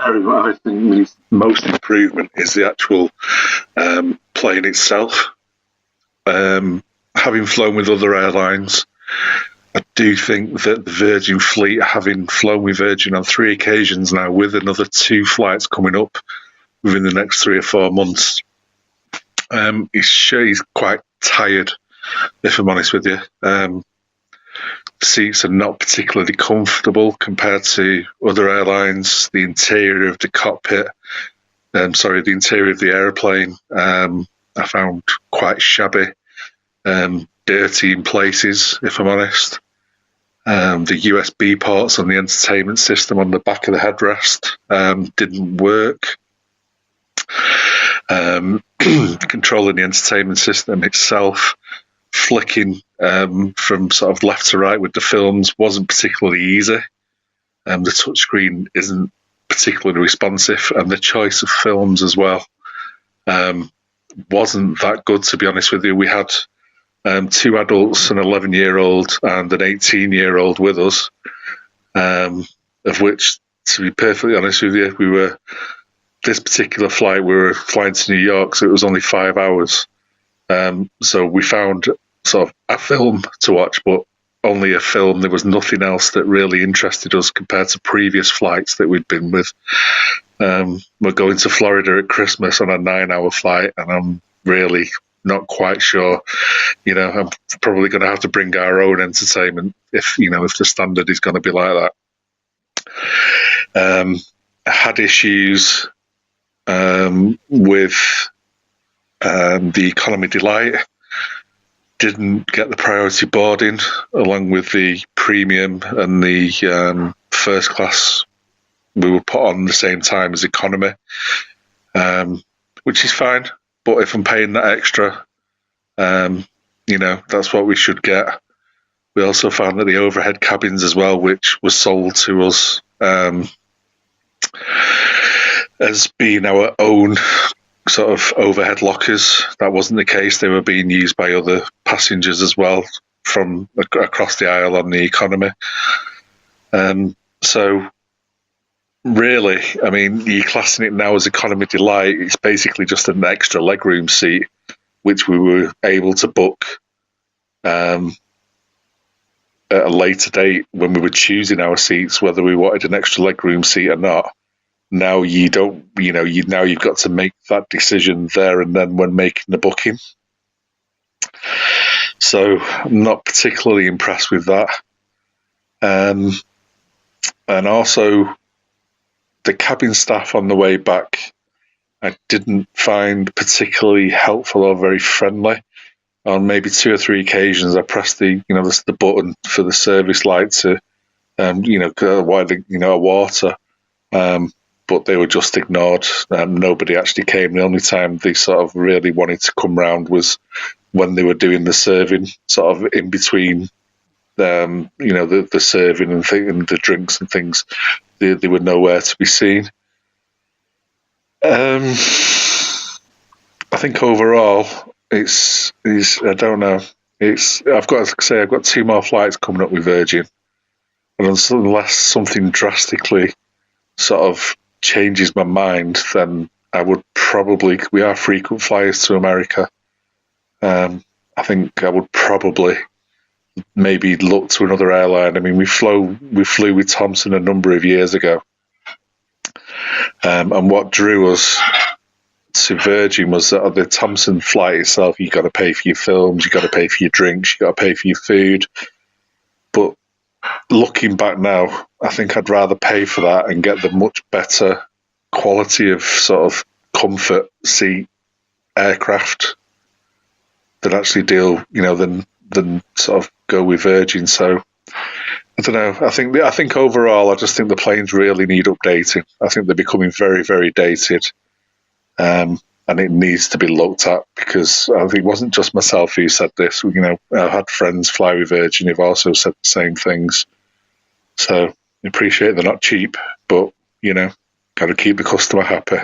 I think the most improvement is the actual plane itself. Having flown with other airlines, I do think that the Virgin fleet, having flown with Virgin on 3 occasions now, with another 2 flights coming up within the next 3 or 4 months, he's quite tired, if I'm honest with you. Seats are not particularly comfortable compared to other airlines. The interior of the cockpit, the interior of the aeroplane, I found quite shabby, dirty in places, if I'm honest. The USB ports on the entertainment system on the back of the headrest didn't work. Controlling the entertainment system itself, flicking from sort of left to right with the films wasn't particularly easy. The touchscreen isn't particularly responsive, and the choice of films as well wasn't that good, to be honest with you. We had 2 adults, an 11-year-old and an 18-year-old with us, of which, to be perfectly honest with you, this particular flight, we were flying to New York, so it was only 5 hours. So we found sort of a film to watch, but only a film. There was nothing else that really interested us compared to previous flights that we'd been with. We're going to Florida at Christmas on a 9-hour flight, and I'm really not quite sure. I'm probably going to have to bring our own entertainment if the standard is going to be like that. I had issues with the Economy Delight. Didn't get the priority boarding along with the premium and the first class. We were put on the same time as economy, which is fine. But if I'm paying that extra, that's what we should get. We also found that the overhead cabins as well, which was sold to us as being our own sort of overhead lockers, that wasn't the case. They were being used by other passengers as well from across the aisle on the economy. So really, I mean, you're classing it now as Economy Delight. It's basically just an extra legroom seat, which we were able to book at a later date when we were choosing our seats, whether we wanted an extra legroom seat or not. Now you don't, now you've got to make that decision there and then when making the booking. So I'm not particularly impressed with that. And also the cabin staff on the way back, I didn't find particularly helpful or very friendly. On maybe 2 or 3 occasions, I pressed the button for the service light to, a water. But they were just ignored. Nobody actually came. The only time they sort of really wanted to come round was when they were doing the serving, sort of in between, the serving and the drinks and things. They were nowhere to be seen. I think overall, it's I don't know. I've got to say I've got 2 more flights coming up with Virgin, and unless something drastically sort of changes my mind, then I would probably, we are frequent flyers to America. I think I would probably maybe look to another airline. I mean, we flew with Thomson a number of years ago. And what drew us to Virgin was that on the Thomson flight itself, you got to pay for your films, you got to pay for your drinks, you got to pay for your food. But looking back now, I think I'd rather pay for that and get the much better quality of sort of comfort seat aircraft than actually deal, than sort of go with Virgin. So I don't know. I think overall, I just think the planes really need updating. I think they're becoming very, very dated, and it needs to be looked at, because I think it wasn't just myself who said this. I've had friends fly with Virgin who've also said the same things. So I appreciate they're not cheap, but got to keep the customer happy.